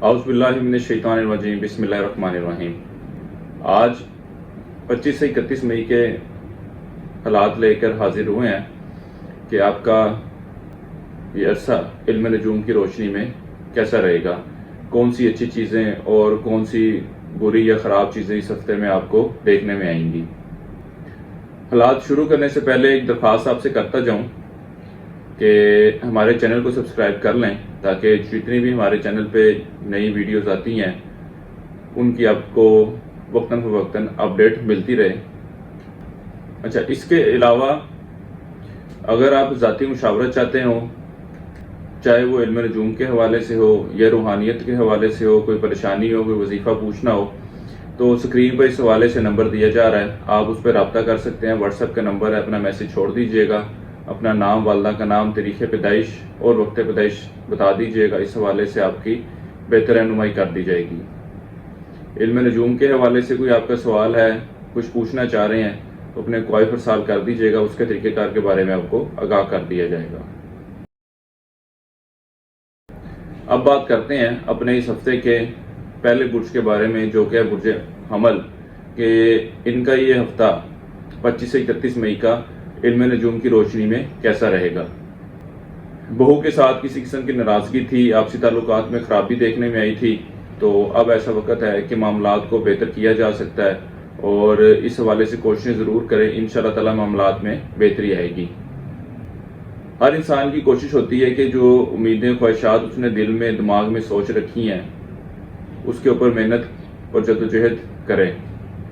اعوذ باللہ من الشیطان الرجیم، بسم اللہ الرحمن الرحیم۔ آج 25 سے 31 مئی کے حالات لے کر حاضر ہوئے ہیں کہ آپ کا یہ عرصہ علم نجوم کی روشنی میں کیسا رہے گا، کون سی اچھی چیزیں اور کون سی بری یا خراب چیزیں اس ہفتے میں آپ کو دیکھنے میں آئیں گی۔ حالات شروع کرنے سے پہلے ایک درخواست آپ سے کرتا جاؤں کہ ہمارے چینل کو سبسکرائب کر لیں تاکہ جتنی بھی ہمارے چینل پہ نئی ویڈیوز آتی ہیں ان کی آپ کو وقتاً فوقتاً اپڈیٹ ملتی رہے۔ اچھا، اس کے علاوہ اگر آپ ذاتی مشاورت چاہتے ہو، چاہے وہ علم نجوم کے حوالے سے ہو یا روحانیت کے حوالے سے ہو، کوئی پریشانی ہو، کوئی وظیفہ پوچھنا ہو، تو اسکرین پر اس حوالے سے نمبر دیا جا رہا ہے، آپ اس پہ رابطہ کر سکتے ہیں۔ واٹس ایپ کا نمبر ہے، اپنا میسج چھوڑ دیجئے گا، اپنا نام، والدہ کا نام، تاریخ پیدائش اور وقت پیدائش بتا دیجئے گا، اس حوالے سے آپ کی بہتر رہنمائی کر دی جائے گی۔ علم نجوم کے حوالے سے کوئی آپ کا سوال ہے، کچھ پوچھنا چاہ رہے ہیں تو اپنے کوائف ارسال کر دیجئے گا، اس کے طریقہ کار کے بارے میں آپ کو آگاہ کر دیا جائے گا۔ اب بات کرتے ہیں اپنے اس ہفتے کے پہلے برج کے بارے میں، جو کہ ہے برج حمل، کہ ان کا یہ ہفتہ 25 سے 31 مئی کا علم نجوم کی روشنی میں کیسا رہے گا۔ بہو کے ساتھ کسی قسم کی ناراضگی تھی، آپسی تعلقات میں خرابی دیکھنے میں آئی تھی، تو اب ایسا وقت ہے کہ معاملات کو بہتر کیا جا سکتا ہے اور اس حوالے سے کوششیں ضرور کریں، انشاءاللہ تعالی معاملات میں بہتری آئے گی۔ ہر انسان کی کوشش ہوتی ہے کہ جو امیدیں، خواہشات اس نے دل میں، دماغ میں سوچ رکھی ہیں، اس کے اوپر محنت اور جدوجہد کریں،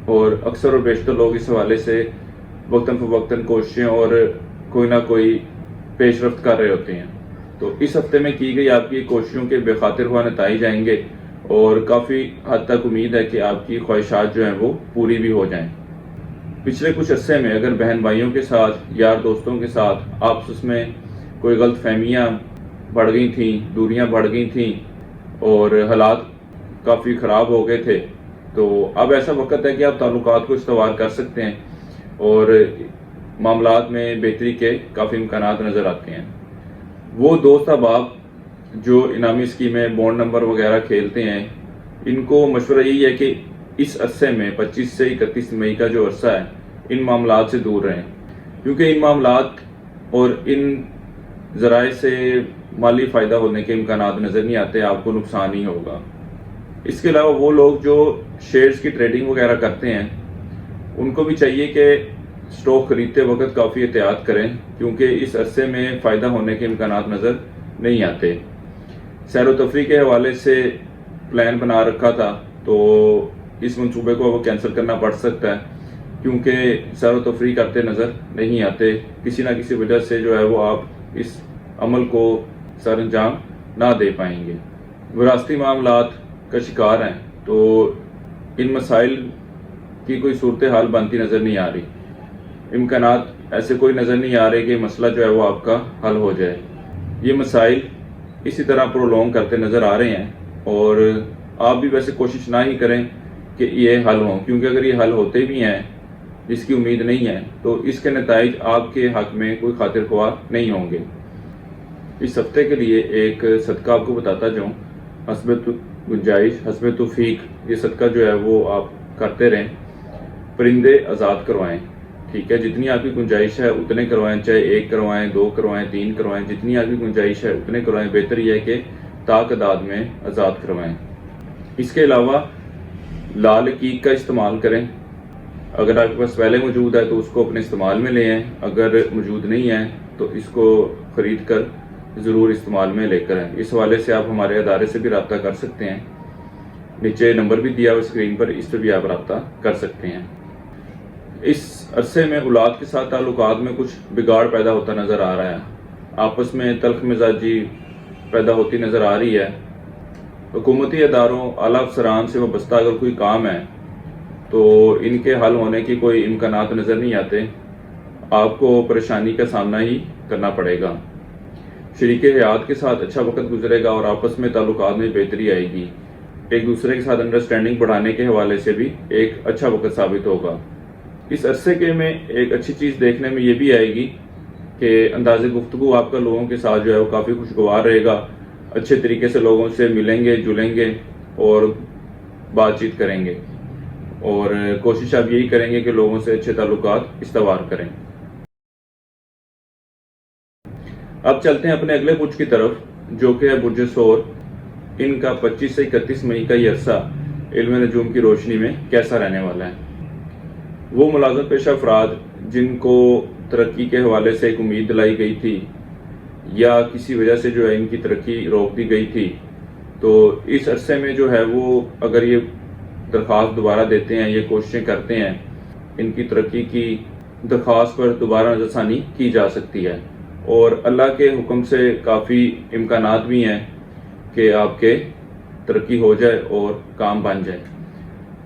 اور اکثر اور بیشتر لوگ اس حوالے سے وقتاً فوقتاً کوششیں اور کوئی نہ کوئی پیش رفت کر رہے ہوتے ہیں۔ تو اس ہفتے میں کی گئی آپ کی کوششوں کے بے خاطر ہوا نتائج آئیں گے اور کافی حد تک امید ہے کہ آپ کی خواہشات جو ہیں وہ پوری بھی ہو جائیں۔ پچھلے کچھ عرصے میں اگر بہن بھائیوں کے ساتھ، یار دوستوں کے ساتھ آپس میں کوئی غلط فہمیاں بڑھ گئی تھیں، دوریاں بڑھ گئی تھیں اور حالات کافی خراب ہو گئے تھے، تو اب ایسا وقت ہے کہ آپ تعلقات کو استوار کر سکتے ہیں اور معاملات میں بہتری کے کافی امکانات نظر آتے ہیں۔ وہ دوست احباب جو انعامی اسکیمیں، بونڈ نمبر وغیرہ کھیلتے ہیں، ان کو مشورہ یہی ہے کہ اس عرصے میں 25 سے 31 مئی کا جو عرصہ ہے، ان معاملات سے دور رہیں، کیونکہ ان معاملات اور ان ذرائع سے مالی فائدہ ہونے کے امکانات نظر نہیں آتے، آپ کو نقصان ہی ہوگا۔ اس کے علاوہ وہ لوگ جو شیئرز کی ٹریڈنگ وغیرہ کرتے ہیں، ان کو بھی چاہیے کہ سٹاک خریدتے وقت کافی احتیاط کریں، کیونکہ اس عرصے میں فائدہ ہونے کے امکانات نظر نہیں آتے۔ سیر و تفریح کے حوالے سے پلان بنا رکھا تھا تو اس منصوبے کو وہ کینسل کرنا پڑ سکتا ہے، کیونکہ سیر و تفریح کرتے نظر نہیں آتے، کسی نہ کسی وجہ سے جو ہے وہ آپ اس عمل کو سر انجام نہ دے پائیں گے۔ وراثتی معاملات کا شکار ہیں تو ان مسائل کی کوئی صورتحال بنتی نظر نہیں آ رہی، امکانات ایسے کوئی نظر نہیں آ رہے کہ مسئلہ جو ہے وہ آپ کا حل ہو جائے۔ یہ مسائل اسی طرح پرولونگ کرتے نظر آ رہے ہیں اور آپ بھی ویسے کوشش نہ ہی کریں کہ یہ حل ہوں، کیونکہ اگر یہ حل ہوتے بھی ہیں جس کی امید نہیں ہے تو اس کے نتائج آپ کے حق میں کوئی خاطر خواہ نہیں ہوں گے۔ اس ہفتے کے لیے ایک صدقہ آپ کو بتاتا جاؤں، حسب گنجائش، حسب توفیق، یہ صدقہ جو ہے وہ آپ کرتے رہیں۔ پرندے آزاد کروائیں، ٹھیک ہے، جتنی آپ کی گنجائش ہے اتنے کروائیں، چاہے 1 کروائیں، 2 کروائیں، 3 کروائیں، جتنی آپ کی گنجائش ہے اتنے کروائیں، بہتر یہ ہے کہ تعداد میں آزاد کروائیں۔ اس کے علاوہ لال عقیق کا استعمال کریں، اگر آپ کے پاس پہلے موجود ہے تو اس کو اپنے استعمال میں لے آئیں، اگر موجود نہیں ہے تو اس کو خرید کر ضرور استعمال میں لے کر آئیں۔ اس حوالے سے آپ ہمارے ادارے سے بھی رابطہ کر سکتے ہیں، نیچے نمبر بھی دیا ہوا اسکرین پر، اس پہ بھی آپ رابطہ کر سکتے ہیں۔ اس عرصے میں اولاد کے ساتھ تعلقات میں کچھ بگاڑ پیدا ہوتا نظر آ رہا ہے، آپس میں تلخ مزاجی پیدا ہوتی نظر آ رہی ہے۔ حکومتی اداروں، اعلیٰ افسران سے وابستہ اگر کوئی کام ہے تو ان کے حل ہونے کی کوئی امکانات نظر نہیں آتے، آپ کو پریشانی کا سامنا ہی کرنا پڑے گا۔ شریک حیات کے ساتھ اچھا وقت گزرے گا اور آپس میں تعلقات میں بہتری آئے گی، ایک دوسرے کے ساتھ انڈرسٹینڈنگ بڑھانے کے حوالے سے بھی ایک اچھا وقت ثابت ہوگا۔ اس عرصے کے میں ایک اچھی چیز دیکھنے میں یہ بھی آئے گی کہ انداز گفتگو آپ کا لوگوں کے ساتھ جو ہے وہ کافی خوشگوار رہے گا، اچھے طریقے سے لوگوں سے ملیں گے، جلیں گے اور بات چیت کریں گے، اور کوشش آپ یہی کریں گے کہ لوگوں سے اچھے تعلقات استوار کریں۔ اب چلتے ہیں اپنے اگلے برج کی طرف، جو کہ ہے برج ثور۔ ان کا 25 سے 31 مئی کا یہ عرصہ علم نجوم کی روشنی میں کیسا رہنے والا ہے۔ وہ ملازمت پیشہ افراد جن کو ترقی کے حوالے سے ایک امید دلائی گئی تھی یا کسی وجہ سے جو ہے ان کی ترقی روک دی گئی تھی، تو اس عرصے میں جو ہے وہ اگر یہ درخواست دوبارہ دیتے ہیں، یہ کوششیں کرتے ہیں، ان کی ترقی کی درخواست پر دوبارہ نظر ثانی کی جا سکتی ہے، اور اللہ کے حکم سے کافی امکانات بھی ہیں کہ آپ کے ترقی ہو جائے اور کام بن جائے۔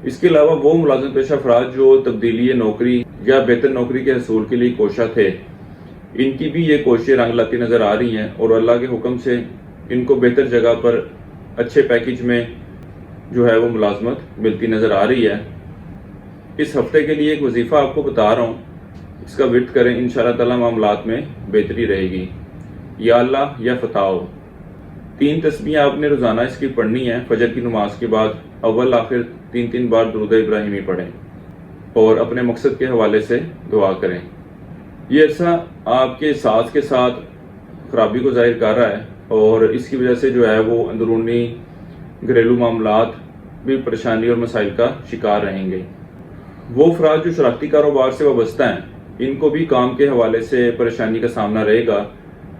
اس کے علاوہ وہ ملازمت پیشہ افراد جو تبدیلی نوکری یا بہتر نوکری کے حصول کے لیے کوشاں تھے، ان کی بھی یہ کوششیں رنگ لاتی نظر آ رہی ہیں، اور اللہ کے حکم سے ان کو بہتر جگہ پر اچھے پیکج میں جو ہے وہ ملازمت ملتی نظر آ رہی ہے۔ اس ہفتے کے لیے ایک وظیفہ آپ کو بتا رہا ہوں، اس کا ورد کریں، انشاءاللہ تعالی معاملات میں بہتری رہے گی۔ یا اللہ یا فتح۔ 3 تسبیحیں آپ نے روزانہ اس کی پڑھنی ہے۔ فجر کی نماز کے بعد اول آخر 3 بار درود ابراہیمی پڑھیں اور اپنے مقصد کے حوالے سے دعا کریں۔ یہ عرصہ آپ کے ساز کے ساتھ خرابی کو ظاہر کر رہا ہے، اور اس کی وجہ سے جو ہے وہ اندرونی گھریلو معاملات بھی پریشانی اور مسائل کا شکار رہیں گے۔ وہ افراد جو شراکتی کاروبار سے وابستہ ہیں، ان کو بھی کام کے حوالے سے پریشانی کا سامنا رہے گا،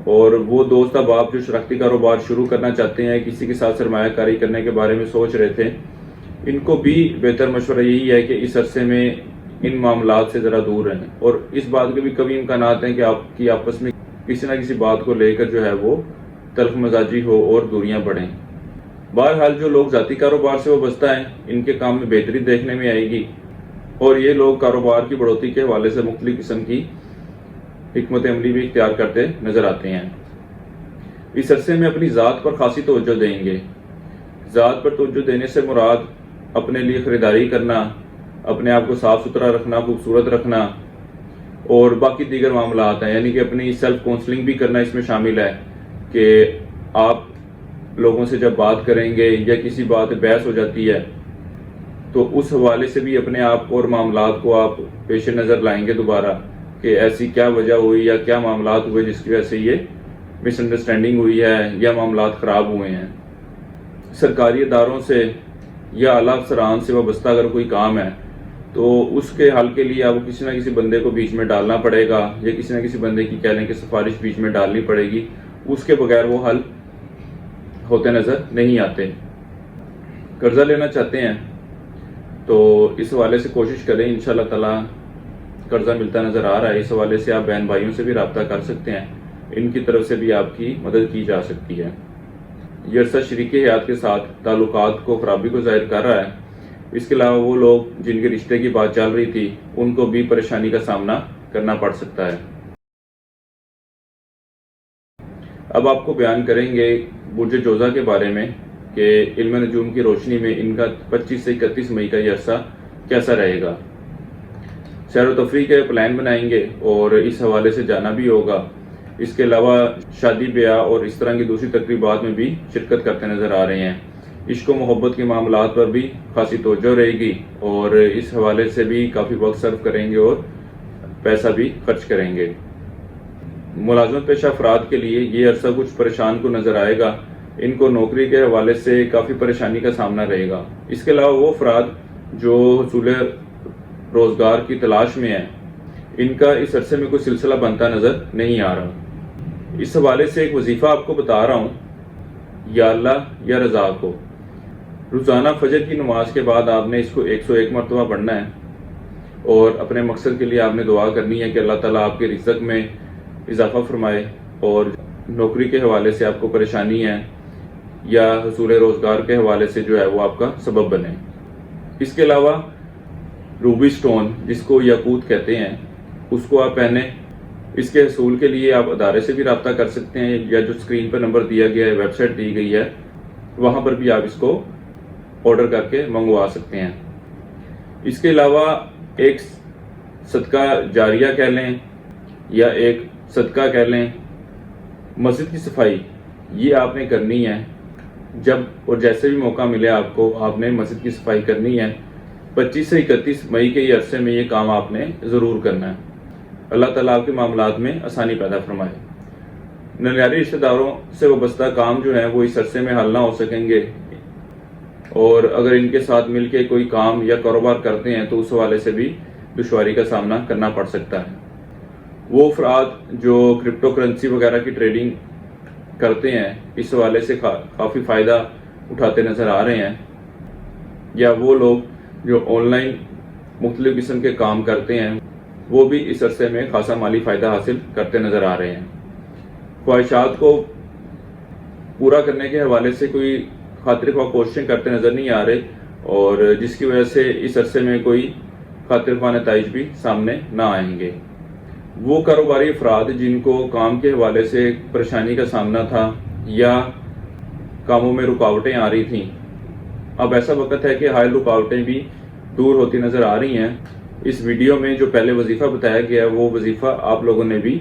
اور وہ دوست احباب جو شراکتی کاروبار شروع کرنا چاہتے ہیں، کسی کے ساتھ سرمایہ کاری کرنے کے بارے میں سوچ رہے تھے، ان کو بھی بہتر مشورہ یہی ہے کہ اس عرصے میں ان معاملات سے ذرا دور رہیں، اور اس بات کے بھی کبھی امکانات ہیں کہ آپ کی آپس میں کسی نہ کسی بات کو لے کر جو ہے وہ تلخ مزاجی ہو اور دوریاں بڑھیں۔ بہرحال جو لوگ ذاتی کاروبار سے وابستہ ہیں، ان کے کام میں بہتری دیکھنے میں آئے گی، اور یہ لوگ کاروبار کی بڑھوتری کے حوالے سے مختلف قسم کی حکمت عملی بھی اختیار کرتے نظر آتے ہیں۔ اس عرصے میں اپنی ذات پر خاصی توجہ دیں گے۔ ذات پر توجہ دینے سے مراد اپنے لیے خریداری کرنا، اپنے آپ کو صاف ستھرا رکھنا، خوبصورت رکھنا، اور باقی دیگر معاملات ہیں، یعنی کہ اپنی سیلف کونسلنگ بھی کرنا اس میں شامل ہے کہ آپ لوگوں سے جب بات کریں گے یا کسی بات بحث ہو جاتی ہے تو اس حوالے سے بھی اپنے آپ اور معاملات کو آپ پیش نظر لائیں گے دوبارہ کہ ایسی کیا وجہ ہوئی یا کیا معاملات ہوئے جس کی وجہ سے یہ مس انڈرسٹینڈنگ ہوئی ہے یا معاملات خراب ہوئے ہیں۔ سرکاری اداروں سے یا اعلیٰ افسران سے وابستہ اگر کوئی کام ہے تو اس کے حل کے لیے آپ کو کسی نہ کسی بندے کو بیچ میں ڈالنا پڑے گا، یا کسی نہ کسی بندے کی کہہ لیں کہ سفارش بیچ میں ڈالنی پڑے گی، اس کے بغیر وہ حل ہوتے نظر نہیں آتے۔ قرضہ لینا چاہتے ہیں تو اس حوالے سے کوشش کریں، انشاءاللہ تعالی قرضہ ملتا نظر آ رہا ہے۔ اس حوالے سے آپ بہن بھائیوں سے بھی رابطہ کر سکتے ہیں، ان کی طرف سے بھی آپ کی مدد کی جا سکتی ہے۔ یہ عرصہ شریک حیات کے ساتھ تعلقات کو خرابی کو ظاہر کر رہا ہے۔ اس کے علاوہ وہ لوگ جن کے رشتے کی بات چل رہی تھی، ان کو بھی پریشانی کا سامنا کرنا پڑ سکتا ہے۔ اب آپ کو بیان کریں گے برج جوزہ کے بارے میں کہ علم نجوم کی روشنی میں ان کا 25 سے 31 مئی کا یہ عرصہ کیسا رہے گا۔ سیر و تفریح کے پلان بنائیں گے اور اس حوالے سے جانا بھی ہوگا۔ اس کے علاوہ شادی بیاہ اور اس طرح کی دوسری تقریبات میں بھی شرکت کرتے نظر آ رہے ہیں۔ عشق و محبت کے معاملات پر بھی خاصی توجہ رہے گی، اور اس حوالے سے بھی کافی وقت صرف کریں گے اور پیسہ بھی خرچ کریں گے۔ ملازمت پیشہ افراد کے لیے یہ عرصہ کچھ پریشان کو نظر آئے گا، ان کو نوکری کے حوالے سے کافی پریشانی کا سامنا رہے گا۔ اس کے علاوہ وہ افراد جو حصول روزگار کی تلاش میں ہیں، ان کا اس عرصے میں کوئی سلسلہ بنتا نظر نہیں آ رہا۔ اس حوالے سے ایک وظیفہ آپ کو بتا رہا ہوں، یا اللہ یا رضا کو۔ روزانہ فجر کی نماز کے بعد آپ نے اس کو 101 مرتبہ پڑھنا ہے، اور اپنے مقصد کے لیے آپ نے دعا کرنی ہے کہ اللہ تعالیٰ آپ کے رزق میں اضافہ فرمائے، اور نوکری کے حوالے سے آپ کو پریشانی ہے یا حصول روزگار کے حوالے سے جو ہے وہ آپ کا سبب بنے۔ اس کے علاوہ روبی سٹون جس کو یاقوت کہتے ہیں، اس کو آپ پہنیں۔ اس کے حصول کے لیے آپ ادارے سے بھی رابطہ کر سکتے ہیں، یا جو اسکرین پر نمبر دیا گیا ہے، ویب سائٹ دی گئی ہے، وہاں پر بھی آپ اس کو آرڈر کر کے منگوا سکتے ہیں۔ اس کے علاوہ ایک صدقہ جاریہ کہہ لیں یا ایک صدقہ کہہ لیں، مسجد کی صفائی یہ آپ نے کرنی ہے جب اور جیسے بھی موقع ملے آپ کو، آپ نے مسجد کی صفائی کرنی ہے۔ 25 سے 31 مئی کے یہ عرصے میں یہ کام آپ نے ضرور کرنا ہے۔ اللہ تعالیٰ آپ کے معاملات میں آسانی پیدا فرمائے۔ ننیاری رشتہ داروں سے وابستہ کام جو ہیں وہ اس عرصے میں حل نہ ہو سکیں گے، اور اگر ان کے ساتھ مل کے کوئی کام یا کاروبار کرتے ہیں تو اس حوالے سے بھی دشواری کا سامنا کرنا پڑ سکتا ہے۔ وہ افراد جو کرپٹو کرنسی وغیرہ کی ٹریڈنگ کرتے ہیں اس حوالے سے کافی فائدہ اٹھاتے نظر آ رہے ہیں، یا وہ لوگ جو آن لائن مختلف قسم کے کام کرتے ہیں وہ بھی اس عرصے میں خاصا مالی فائدہ حاصل کرتے نظر آ رہے ہیں۔ خواہشات کو پورا کرنے کے حوالے سے کوئی خاطر خواہ کوششیں کرتے نظر نہیں آ رہے، اور جس کی وجہ سے اس عرصے میں کوئی خاطر خواہ نتائج بھی سامنے نہ آئیں گے۔ وہ کاروباری افراد جن کو کام کے حوالے سے پریشانی کا سامنا تھا یا کاموں میں رکاوٹیں آ رہی تھیں، اب ایسا وقت ہے کہ حائل رکاوٹیں بھی دور ہوتی نظر آ رہی ہیں۔ اس ویڈیو میں جو پہلے وظیفہ بتایا گیا ہے وہ وظیفہ آپ لوگوں نے بھی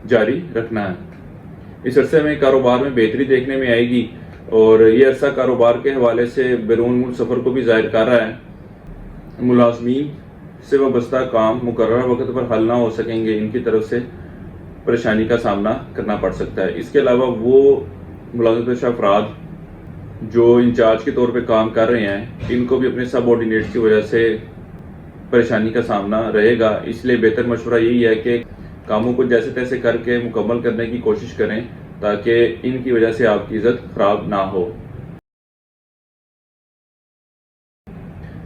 جاری رکھنا ہے۔ اس عرصے میں کاروبار میں بہتری دیکھنے میں آئے گی، اور یہ عرصہ کاروبار کے حوالے سے بیرون ملک سفر کو بھی ظاہر کر رہا ہے۔ ملازمین سے وابستہ کام مقررہ وقت پر حل نہ ہو سکیں گے، ان کی طرف سے پریشانی کا سامنا کرنا پڑ سکتا ہے۔ اس کے علاوہ وہ ملازمت پیشہ افراد جو انچارج کے طور پہ کام کر رہے ہیں ان کو بھی اپنے سب آرڈینیٹس کی وجہ سے پریشانی کا سامنا رہے گا۔ اس لیے بہتر مشورہ یہی ہے کہ کاموں کو جیسے تیسے کر کے مکمل کرنے کی کوشش کریں تاکہ ان کی وجہ سے آپ کی عزت خراب نہ ہو۔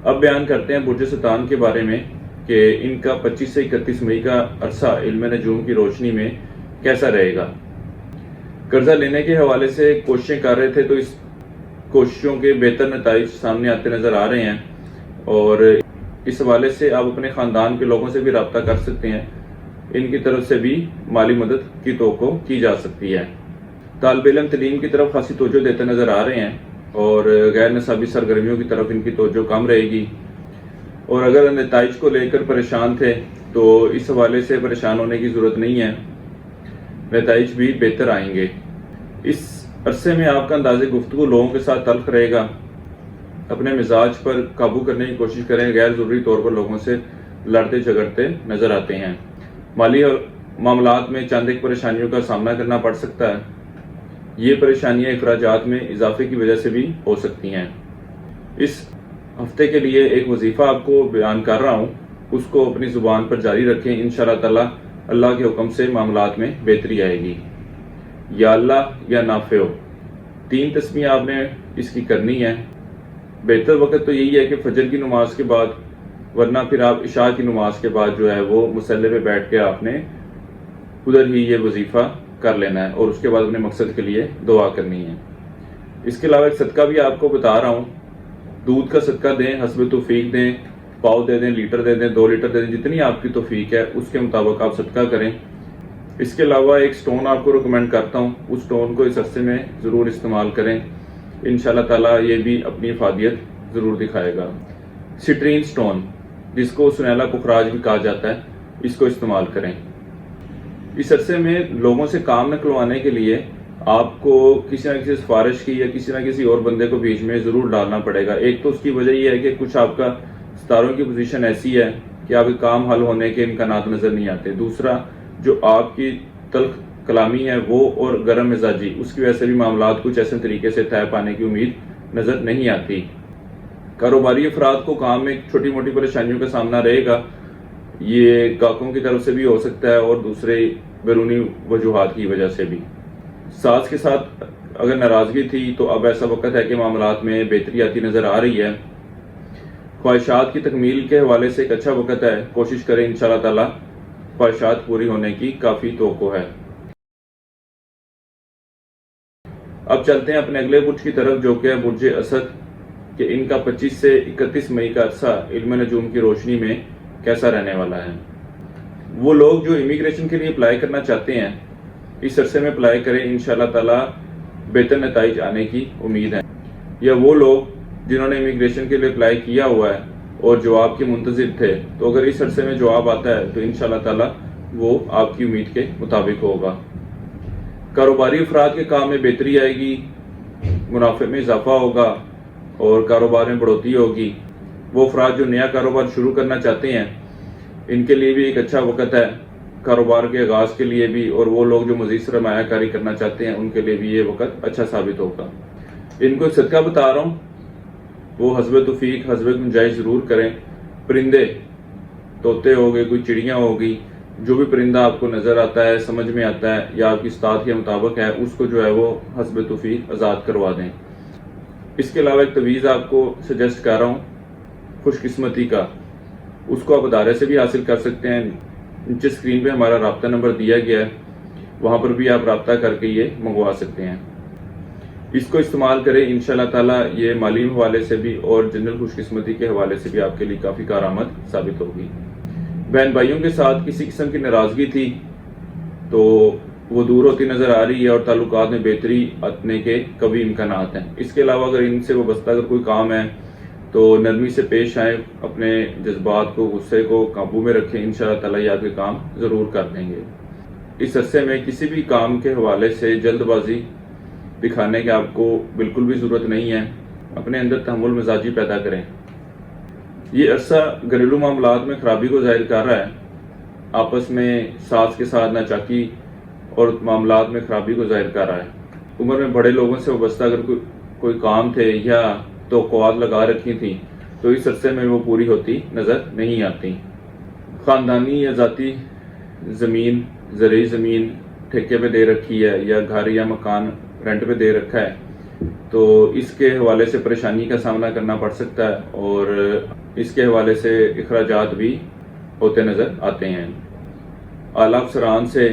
اب بیان کرتے ہیں برج سرطان کے بارے میں کہ ان کا 25 سے 31 مئی کا عرصہ علم نجوم کی روشنی میں کیسا رہے گا۔ قرضہ لینے کے حوالے سے کوششیں کر رہے تھے تو اس کوششوں کے بہتر نتائج سامنے آتے نظر آ رہے ہیں، اور اس حوالے سے آپ اپنے خاندان کے لوگوں سے بھی رابطہ کر سکتے ہیں، ان کی طرف سے بھی مالی مدد کی توقع کی جا سکتی ہے۔ طالب علم تعلیم کی طرف خاصی توجہ دیتے نظر آ رہے ہیں، اور غیر نصابی سرگرمیوں کی طرف ان کی توجہ کم رہے گی، اور اگر نتائج کو لے کر پریشان تھے تو اس حوالے سے پریشان ہونے کی ضرورت نہیں ہے، نتائج بھی بہتر آئیں گے۔ اس عرصے میں آپ کا انداز گفتگو لوگوں کے ساتھ تلخ رہے گا۔ اپنے مزاج پر قابو کرنے کی کوشش کریں، غیر ضروری طور پر لوگوں سے لڑتے جھگڑتے نظر آتے ہیں۔ مالی اور معاملات میں چند ایک پریشانیوں کا سامنا کرنا پڑ سکتا ہے، یہ پریشانیاں اخراجات میں اضافے کی وجہ سے بھی ہو سکتی ہیں۔ اس ہفتے کے لیے ایک وظیفہ آپ کو بیان کر رہا ہوں، اس کو اپنی زبان پر جاری رکھیں، انشاءاللہ تعالی اللہ کے حکم سے معاملات میں بہتری آئے گی۔ یا اللہ یا نافع، 3 تسمیہ آپ نے اس کی کرنی ہے۔ بہتر وقت تو یہی ہے کہ فجر کی نماز کے بعد، ورنہ پھر آپ عشاء کی نماز کے بعد جو ہے وہ مصلی پہ بیٹھ کے آپ نے ادھر ہی یہ وظیفہ کر لینا ہے، اور اس کے بعد اپنے مقصد کے لیے دعا کرنی ہے۔ اس کے علاوہ ایک صدقہ بھی آپ کو بتا رہا ہوں، دودھ کا صدقہ دیں، حسب توفیق دیں، پاؤ دے دیں، لیٹر دے دیں، 2 لیٹر دے دیں، جتنی آپ کی توفیق ہے اس کے مطابق آپ صدقہ کریں۔ اس کے علاوہ ایک سٹون آپ کو ریکمینڈ کرتا ہوں، اس سٹون کو اس عرصے میں ضرور استعمال کریں، انشاءاللہ تعالیٰ یہ بھی اپنی افادیت ضرور دکھائے گا۔ سٹرین سٹون، جس کو سنیلا پخراج بھی کہا جاتا ہے، اس کو استعمال کریں۔ اس عرصے میں لوگوں سے کام نکلوانے کے لیے آپ کو کسی نہ کسی سفارش کی یا کسی نہ کسی اور بندے کو بیچ میں ضرور ڈالنا پڑے گا۔ ایک تو اس کی وجہ یہ ہے کہ کچھ آپ کا ستاروں کی پوزیشن ایسی ہے کہ آپ کے کام حل ہونے کے امکانات نظر نہیں آتے۔ دوسرا، جو آپ کی تلخ کلامی ہے وہ اور گرم مزاجی، اس کی وجہ سے بھی معاملات کچھ ایسے طریقے سے طے پانے کی امید نظر نہیں آتی۔ کاروباری افراد کو کام میں چھوٹی موٹی پریشانیوں کا سامنا رہے گا، یہ گاہکوں کی طرف سے بھی ہو سکتا ہے اور دوسرے بیرونی وجوہات کی وجہ سے بھی۔ ساز کے ساتھ اگر ناراضگی تھی تو اب ایسا وقت ہے کہ معاملات میں بہتری آتی نظر آ رہی ہے۔ خواہشات کی تکمیل کے حوالے سے ایک اچھا وقت ہے، کوشش کریں، انشاءاللہ تعالی خواہشات پوری ہونے کی کافی توقع ہے۔ اب چلتے ہیں اپنے اگلے برج کی طرف جو کہ ہے برج اسد، کہ ان کا 25 سے 31 مئی کا عرصہ علم نجوم کی روشنی میں کیسا رہنے والا ہے۔ وہ لوگ جو امیگریشن کے لیے اپلائی کرنا چاہتے ہیں اس عرصے میں اپلائی کریں، انشاءاللہ تعالی بہتر نتائج آنے کی امید ہے۔ یا وہ لوگ جنہوں نے امیگریشن کے لیے اپلائی کیا ہوا ہے اور جواب کے منتظر تھے، تو اگر اس عرصے میں جواب آتا ہے تو انشاءاللہ تعالی وہ آپ کی امید کے مطابق ہوگا۔ کاروباری افراد کے کام میں بہتری آئے گی، منافع میں اضافہ ہوگا اور کاروبار میں بڑھوتری ہوگی۔ وہ افراد جو نیا کاروبار شروع کرنا چاہتے ہیں ان کے لیے بھی ایک اچھا وقت ہے کاروبار کے آغاز کے لیے بھی، اور وہ لوگ جو مزید سرمایہ کاری کرنا چاہتے ہیں ان کے لیے بھی یہ وقت اچھا ثابت ہوگا۔ ان کو ایک صدقہ بتا رہا ہوں، وہ حسب توفیق حسب گنجائش ضرور کریں۔ پرندے، طوطے ہو گئے، کوئی چڑیاں ہوگی، جو بھی پرندہ آپ کو نظر آتا ہے، سمجھ میں آتا ہے یا آپ کی استطاعت کے مطابق ہے، اس کو جو ہے وہ حسب توفیق آزاد کروا دیں۔ اس کے علاوہ ایک تویز آپ کو سجیسٹ کر رہا ہوں خوش قسمتی کا، اس کو آپ ادارے سے بھی حاصل کر سکتے ہیں۔ نیچے اسکرین پہ ہمارا رابطہ نمبر دیا گیا ہے، وہاں پر بھی آپ رابطہ کر کے یہ منگوا سکتے ہیں۔ اس کو استعمال کریں، انشاءاللہ تعالیٰ یہ مالی حوالے سے بھی اور جنرل خوش قسمتی کے حوالے سے بھی آپ کے لیے کافی کارآمد ثابت ہوگی۔ بہن بھائیوں کے ساتھ کسی قسم کی ناراضگی تھی تو وہ دور ہوتی نظر آ رہی ہے اور تعلقات میں بہتری آنے کے قوی امکانات ہیں۔ اس کے علاوہ اگر ان سے وابستہ اگر کوئی کام ہے تو نرمی سے پیش آئیں، اپنے جذبات کو، غصے کو قابو میں رکھیں، انشاءاللہ تعالیٰ یہ آپ کے کام ضرور کر دیں گے۔ اس عرصے میں کسی بھی کام کے حوالے سے جلد بازی دکھانے کی آپ کو بالکل بھی ضرورت نہیں ہے، اپنے اندر تحمل مزاجی پیدا کریں۔ یہ عرصہ گھریلو معاملات میں خرابی کو ظاہر کر رہا ہے، آپس میں ساس کے ساتھ ناچاکی اور معاملات میں خرابی کو ظاہر کر رہا ہے۔ عمر میں بڑے لوگوں سے وابستہ اگر کوئی کام تھے یا توقعات لگا رکھی تھیں تو اس عرصے میں وہ پوری ہوتی نظر نہیں آتی۔ خاندانی یا ذاتی زمین، زرعی زمین ٹھیکے پہ دے رکھی ہے یا گھر یا مکان رینٹ پہ دے رکھا ہے تو اس کے حوالے سے پریشانی کا سامنا کرنا پڑ سکتا ہے اور اس کے حوالے سے اخراجات بھی ہوتے نظر آتے ہیں۔ اعلیٰ افسران سے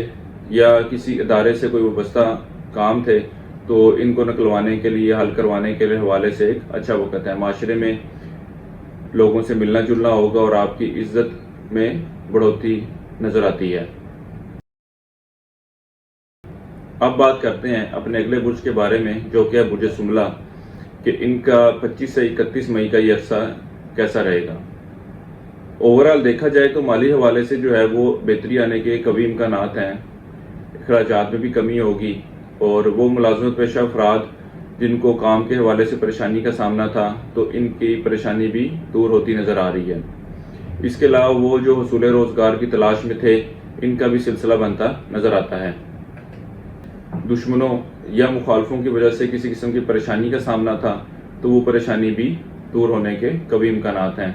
یا کسی ادارے سے کوئی وابستہ کام تھے تو ان کو نکلوانے کے لیے، حل کروانے کے حوالے سے ایک اچھا وقت ہے۔ معاشرے میں لوگوں سے ملنا جلنا ہوگا اور آپ کی عزت میں بڑھوتری نظر آتی ہے۔ اب بات کرتے ہیں اپنے اگلے برج کے بارے میں جو کہ ہے برج سنبلہ، کہ ان کا 25 سے 31 مئی کا یہ عرصہ کیسا رہے گا۔ اوورال دیکھا جائے تو مالی حوالے سے جو ہے وہ بہتری آنے کے قوی امکانات ہیں، اخراجات میں بھی کمی ہوگی اور وہ ملازمت پیشہ افراد جن کو کام کے حوالے سے پریشانی کا سامنا تھا تو ان کی پریشانی بھی دور ہوتی نظر آ رہی ہے۔ اس کے علاوہ وہ جو حصول روزگار کی تلاش میں تھے ان کا بھی سلسلہ بنتا نظر آتا ہے۔ دشمنوں یا مخالفوں کی وجہ سے کسی قسم کی پریشانی کا سامنا تھا تو وہ پریشانی بھی دور ہونے کے قوی امکانات ہیں۔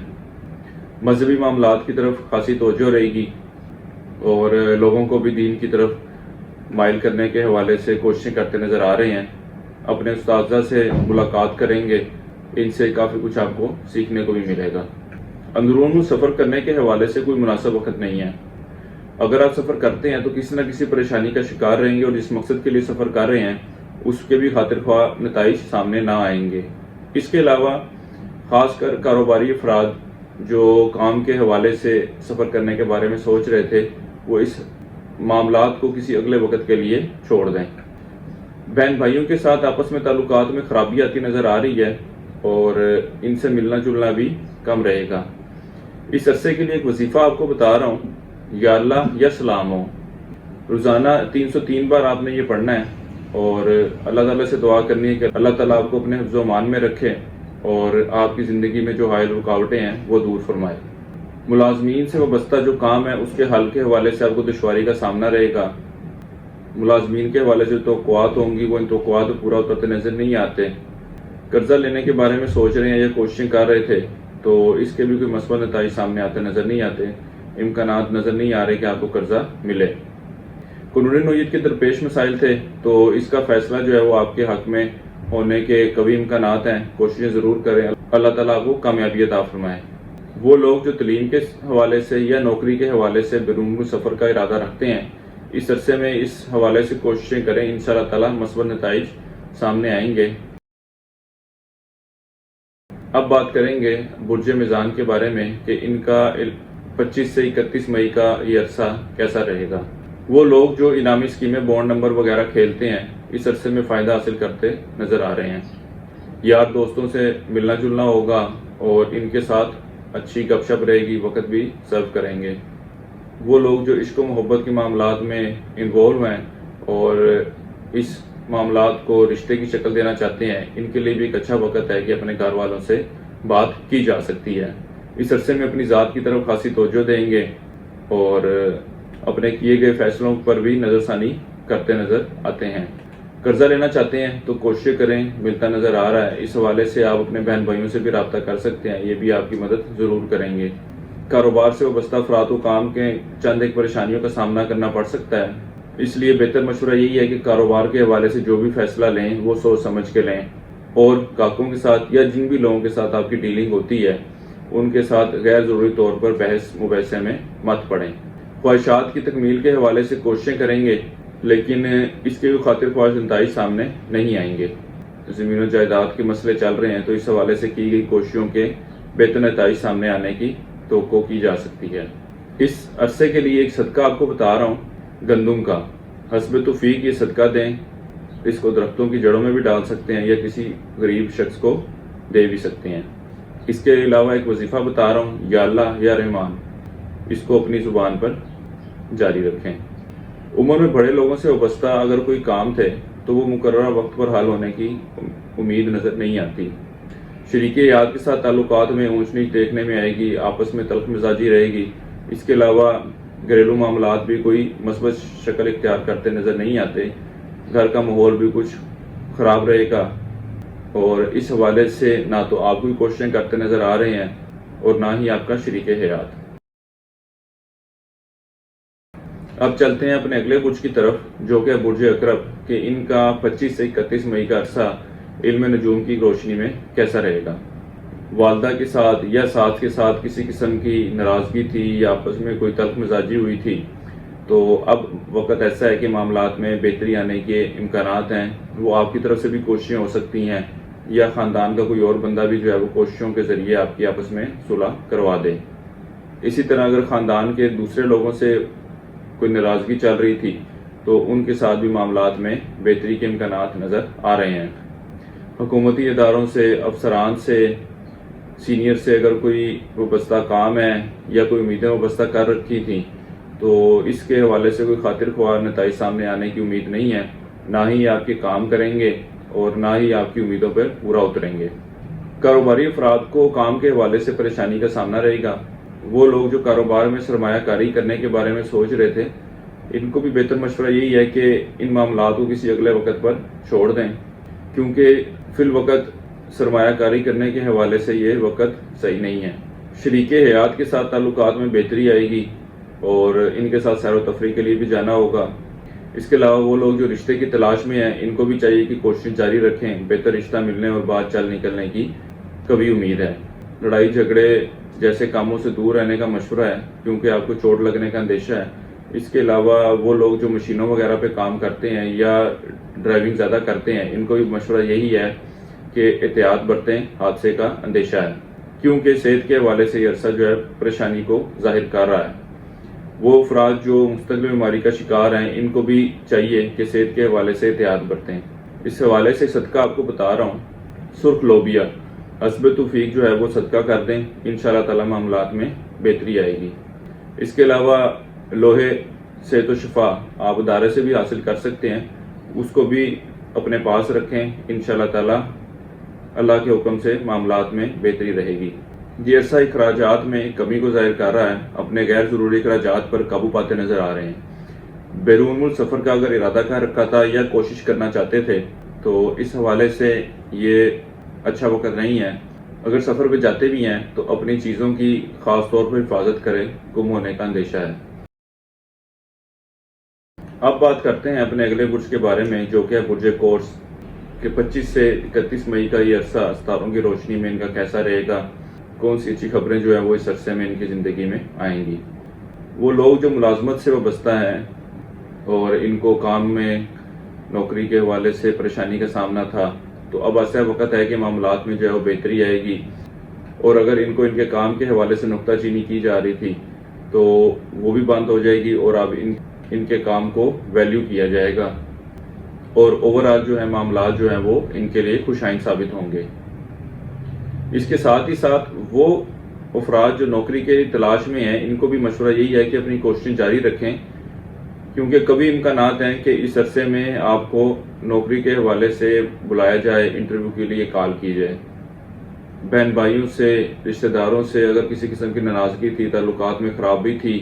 مذہبی معاملات کی طرف خاصی توجہ رہے گی اور لوگوں کو بھی دین کی طرف مائل کرنے کے حوالے سے کوششیں کرتے نظر آ رہے ہیں۔ اپنے استاذہ سے ملاقات کریں گے، ان سے کافی کچھ آپ کو سیکھنے کو بھی ملے گا۔ اندرون سفر کرنے کے حوالے سے کوئی مناسب وقت نہیں ہے۔ اگر آپ سفر کرتے ہیں تو کسی نہ کسی پریشانی کا شکار رہیں گے اور جس مقصد کے لیے سفر کر رہے ہیں اس کے بھی خاطر خواہ نتائج سامنے نہ آئیں گے۔ اس کے علاوہ خاص کر کاروباری افراد جو کام کے حوالے سے سفر کرنے کے بارے میں سوچ رہے تھے وہ اس معاملات کو کسی اگلے وقت کے لیے چھوڑ دیں۔ بہن بھائیوں کے ساتھ آپس میں تعلقات میں خرابی آتی نظر آ رہی ہے اور ان سے ملنا جلنا بھی کم رہے گا۔ اس عرصے کے لیے ایک وظیفہ آپ کو بتا رہا ہوں، یا اللہ یا سلام ہو۔ روزانہ 303 بار آپ نے یہ پڑھنا ہے اور اللہ تعالیٰ سے دعا کرنی ہے کہ اللہ تعالیٰ آپ کو اپنے حفظ و امان میں رکھے اور آپ کی زندگی میں جو حائل رکاوٹیں ہیں وہ دور فرمائے۔ ملازمین سے وابستہ جو کام ہے اس کے حل کے حوالے سے آپ کو دشواری کا سامنا رہے گا۔ ملازمین کے حوالے سے توقعات ہوں گی، وہ ان توقعات پورا ہوتے نظر نہیں آتے۔ قرضہ لینے کے بارے میں سوچ رہے ہیں یا کوششیں کر رہے تھے تو اس کے بھی کوئی مثبت نتائج سامنے آتے نظر نہیں آتے، امکانات نظر نہیں آ رہے کہ آپ کو قرضہ ملے۔ قانونی نوعیت کے درپیش مسائل تھے تو اس کا فیصلہ جو ہے وہ آپ کے حق میں ہونے کے قوی امکانات ہیں، کوششیں ضرور کریں، اللہ تعالیٰ آپ کو کامیابی عطا فرمائے۔ وہ لوگ جو تعلیم کے حوالے سے یا نوکری کے حوالے سے بیرون ملک سفر کا ارادہ رکھتے ہیں اس عرصے میں اس حوالے سے کوششیں کریں، انشاءاللہ تعالیٰ مثبت نتائج سامنے آئیں گے۔ اب بات کریں گے برج میزان کے بارے میں کہ ان کا 25 سے 31 مئی کا یہ عرصہ کیسا رہے گا۔ وہ لوگ جو انعامی اسکیمیں، بونڈ نمبر وغیرہ کھیلتے ہیں اس عرصے میں فائدہ حاصل کرتے نظر آ رہے ہیں۔ یار دوستوں سے ملنا جلنا ہوگا اور ان کے ساتھ اچھی گپ شپ رہے گی، وقت بھی سرو کریں گے۔ وہ لوگ جو عشق و محبت کے معاملات میں انوالو ہیں اور اس معاملات کو رشتے کی شکل دینا چاہتے ہیں، ان کے لیے بھی ایک اچھا وقت ہے کہ اپنے گھر والوں سے بات کی جا سکتی ہے۔ اس عرصے میں اپنی ذات کی طرف خاصی توجہ دیں گے اور اپنے کیے گئے فیصلوں پر بھی نظر ثانی کرتے نظر آتے ہیں۔ قرضہ لینا چاہتے ہیں تو کوشش کریں، ملتا نظر آ رہا ہے۔ اس حوالے سے آپ اپنے بہن بھائیوں سے بھی رابطہ کر سکتے ہیں، یہ بھی آپ کی مدد ضرور کریں گے۔ کاروبار سے وابستہ افراد کو کام کے چند ایک پریشانیوں کا سامنا کرنا پڑ سکتا ہے، اس لیے بہتر مشورہ یہی ہے کہ کاروبار کے حوالے سے جو بھی فیصلہ لیں وہ سوچ سمجھ کے لیں، اور گاہکوں کے ساتھ یا جن بھی لوگوں کے ساتھ آپ کی ڈیلنگ ہوتی ہے ان کے ساتھ غیر ضروری طور پر بحث مباحثے میں مت پڑیں۔ خواہشات کی تکمیل کے حوالے سے کوششیں کریں گے، لیکن اس کے خاطر خواہش نتائج سامنے نہیں آئیں گے۔ زمین و جائیداد کے مسئلے چل رہے ہیں تو اس حوالے سے کی گئی کوششوں کے بہتر نتائج سامنے آنے کی توقع کی جا سکتی ہے۔ اس عرصے کے لیے ایک صدقہ آپ کو بتا رہا ہوں، گندم کا۔ حسب توفیق یہ صدقہ دیں، اس کو درختوں کی جڑوں میں بھی ڈال سکتے ہیں یا کسی غریب شخص کو دے بھی سکتے ہیں۔ اس کے علاوہ ایک وظیفہ بتا رہا ہوں، یا اللہ یا رحمان، اس کو اپنی زبان پر جاری رکھیں۔ عمر میں بڑے لوگوں سے وابستہ اگر کوئی کام تھے تو وہ مقررہ وقت پر حل ہونے کی امید نظر نہیں آتی۔ شریک حیات کے ساتھ تعلقات میں اونچ نیچ دیکھنے میں آئے گی، آپس میں تلخ مزاجی رہے گی۔ اس کے علاوہ گھریلو معاملات بھی کوئی مثبت شکل اختیار کرتے نظر نہیں آتے، گھر کا ماحول بھی کچھ خراب رہے گا، اور اس حوالے سے نہ تو آپ کوئی کوششیں کرتے نظر آ رہے ہیں اور نہ ہی آپ کا شریک حیات۔ اب چلتے ہیں اپنے اگلے برج کی طرف جو کہ برج عقرب، کہ ان کا 25 سے 31 مئی کا عرصہ علم نجوم کی روشنی میں کیسا رہے گا۔ والدہ کے ساتھ یا ساتھ کے ساتھ کسی قسم کی ناراضگی تھی یا آپس میں کوئی تلخ مزاجی ہوئی تھی، تو اب وقت ایسا ہے کہ معاملات میں بہتری آنے کے امکانات ہیں۔ وہ آپ کی طرف سے بھی کوششیں ہو سکتی ہیں یا خاندان کا کوئی اور بندہ بھی جو ہے وہ کوششوں کے ذریعے آپ کی آپس میں صلح کروا دے۔ اسی طرح اگر خاندان کے دوسرے لوگوں سے کوئی ناراضگی چل رہی تھی تو ان کے ساتھ بھی معاملات میں بہتری کے امکانات نظر آ رہے ہیں۔ حکومتی اداروں سے، افسران سے، سینئر سے اگر کوئی وابستہ کام ہے یا کوئی امیدیں وابستہ کر رکھی تھیں تو اس کے حوالے سے کوئی خاطر خواہ نتائج سامنے آنے کی امید نہیں ہے، نہ ہی آپ کے کام کریں گے اور نہ ہی آپ کی امیدوں پر پورا اتریں گے۔ کاروباری افراد کو کام کے حوالے سے پریشانی کا سامنا رہے گا۔ وہ لوگ جو کاروبار میں سرمایہ کاری کرنے کے بارے میں سوچ رہے تھے، ان کو بھی بہتر مشورہ یہی ہے کہ ان معاملات کو کسی اگلے وقت پر چھوڑ دیں، کیونکہ فی الوقت سرمایہ کاری کرنے کے حوالے سے یہ وقت صحیح نہیں ہے۔ شریک حیات کے ساتھ تعلقات میں بہتری آئے گی اور ان کے ساتھ سیر و تفریح کے لیے بھی جانا ہوگا۔ اس کے علاوہ وہ لوگ جو رشتے کی تلاش میں ہیں، ان کو بھی چاہیے کہ کوشش جاری رکھیں، بہتر رشتہ ملنے اور بات چل نکلنے کی کبھی امید ہے۔ لڑائی جھگڑے جیسے کاموں سے دور رہنے کا مشورہ ہے، کیونکہ آپ کو چوٹ لگنے کا اندیشہ ہے۔ اس کے علاوہ وہ لوگ جو مشینوں وغیرہ پہ کام کرتے ہیں یا ڈرائیونگ زیادہ کرتے ہیں، ان کو بھی مشورہ یہی ہے کہ احتیاط برتیں، حادثے کا اندیشہ ہے، کیونکہ صحت کے حوالے سے یہ عرصہ جو ہے پریشانی کو ظاہر کر رہا ہے۔ وہ افراد جو مستقل بیماری کا شکار ہیں، ان کو بھی چاہیے کہ صحت کے حوالے سے احتیاط برتیں۔ اس حوالے سے صدقہ آپ کو بتا رہا ہوں، سرخ لوبیا، حسب توفیق جو ہے وہ صدقہ کر دیں، انشاءاللہ تعالی معاملات میں بہتری آئے گی۔ اس کے علاوہ لوہے صحت و شفا آپ ادارے سے بھی حاصل کر سکتے ہیں، اس کو بھی اپنے پاس رکھیں، انشاءاللہ تعالی اللہ کے حکم سے معاملات میں بہتری رہے گی۔ یہ عرصہ اخراجات میں کمی کو ظاہر کر رہا ہے، اپنے غیر ضروری اخراجات پر قابو پاتے نظر آ رہے ہیں۔ بیرون ملک سفر کا اگر ارادہ کر رکھا تھا یا کوشش کرنا چاہتے تھے تو اس حوالے سے یہ اچھا وقت نہیں ہے۔ اگر سفر پہ جاتے بھی ہیں تو اپنی چیزوں کی خاص طور پر حفاظت کریں، گم ہونے کا اندیشہ ہے۔ اب بات کرتے ہیں اپنے اگلے برج کے بارے میں جو کہ ہے برج قوس، کہ 25 سے 31 مئی کا یہ عرصہ ستاروں کی روشنی میں ان کا کیسا رہے گا، کون سی اچھی خبریں جو ہیں وہ اس عرصے میں ان کی زندگی میں آئیں گی۔ وہ لوگ جو ملازمت سے وابستہ ہیں اور ان کو کام میں نوکری کے حوالے سے پریشانی کا سامنا تھا، تو اب ایسا وقت ہے کہ معاملات میں جو ہے وہ بہتری آئے گی، اور اگر ان کو ان کے کام کے حوالے سے نکتہ چینی کی جا رہی تھی تو وہ بھی بند ہو جائے گی اور اب ان کے کام کو ویلیو کیا جائے گا، اور اوورآل جو ہے معاملات جو ہیں وہ ان کے لیے خوش آئند ثابت ہوں گے۔ اس کے ساتھ ہی ساتھ وہ افراد جو نوکری کے تلاش میں ہیں، ان کو بھی مشورہ یہی ہے کہ اپنی کوششیں جاری رکھیں، کیونکہ کبھی امکانات ہیں کہ اس عرصے میں آپ کو نوکری کے حوالے سے بلایا جائے، انٹرویو کے لیے کال کی جائے۔ بہن بھائیوں سے، رشتہ داروں سے اگر کسی قسم کی ناراضگی تھی، تعلقات میں خرابی تھی،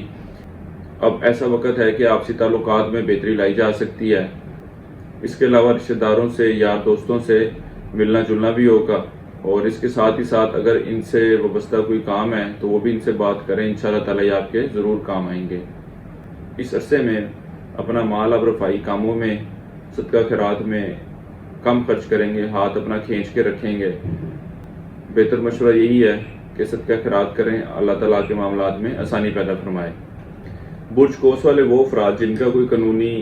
اب ایسا وقت ہے کہ آپسی تعلقات میں بہتری لائی جا سکتی ہے۔ اس کے علاوہ رشتہ داروں سے، یار دوستوں سے ملنا جلنا بھی ہوگا، اور اس کے ساتھ ہی ساتھ اگر ان سے وابستہ کوئی کام ہے تو وہ بھی ان سے بات کریں، انشاءاللہ تعالی آپ کے ضرور کام آئیں گے۔ اس عرصے میں اپنا مال اب رفائی کاموں میں، صدقہ خیرات میں کم خرچ کریں گے، ہاتھ اپنا کھینچ کے رکھیں گے۔ بہتر مشورہ یہی ہے کہ صدقہ خیرات کریں، اللہ تعالیٰ کے معاملات میں آسانی پیدا فرمائے۔ برج قوس والے وہ افراد جن کا کوئی قانونی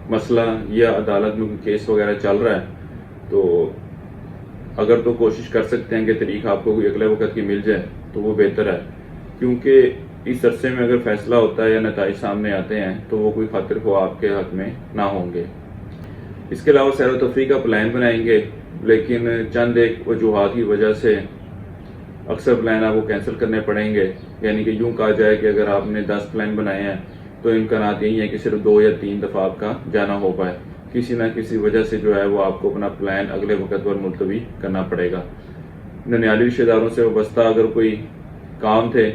مسئلہ یا عدالت میں کوئی کیس وغیرہ چل رہا ہے، تو اگر تو کوشش کر سکتے ہیں کہ طریق آپ کو کوئی اگلے وقت کی مل جائے تو وہ بہتر ہے، کیونکہ اس عرصے میں اگر فیصلہ ہوتا ہے یا نتائج سامنے آتے ہیں تو وہ کوئی خاطر خواہ آپ کے حق میں نہ ہوں گے۔ اس کے علاوہ سیر و تفریح کا پلان بنائیں گے، لیکن چند ایک وجوہات کی وجہ سے اکثر پلان آپ کو کینسل کرنے پڑیں گے۔ یعنی کہ یوں کہا جائے کہ اگر آپ نے 10 پلان بنائے ہیں تو امکانات یہی ہیں کہ صرف 2 یا 3 دفعہ آپ کا جانا ہو پائے، کسی نہ کسی وجہ سے جو ہے وہ آپ کو اپنا پلان اگلے وقت پر ملتوی کرنا پڑے گا۔ ننیالی رشتہ داروں سے وابستہ اگر کوئی کام تھے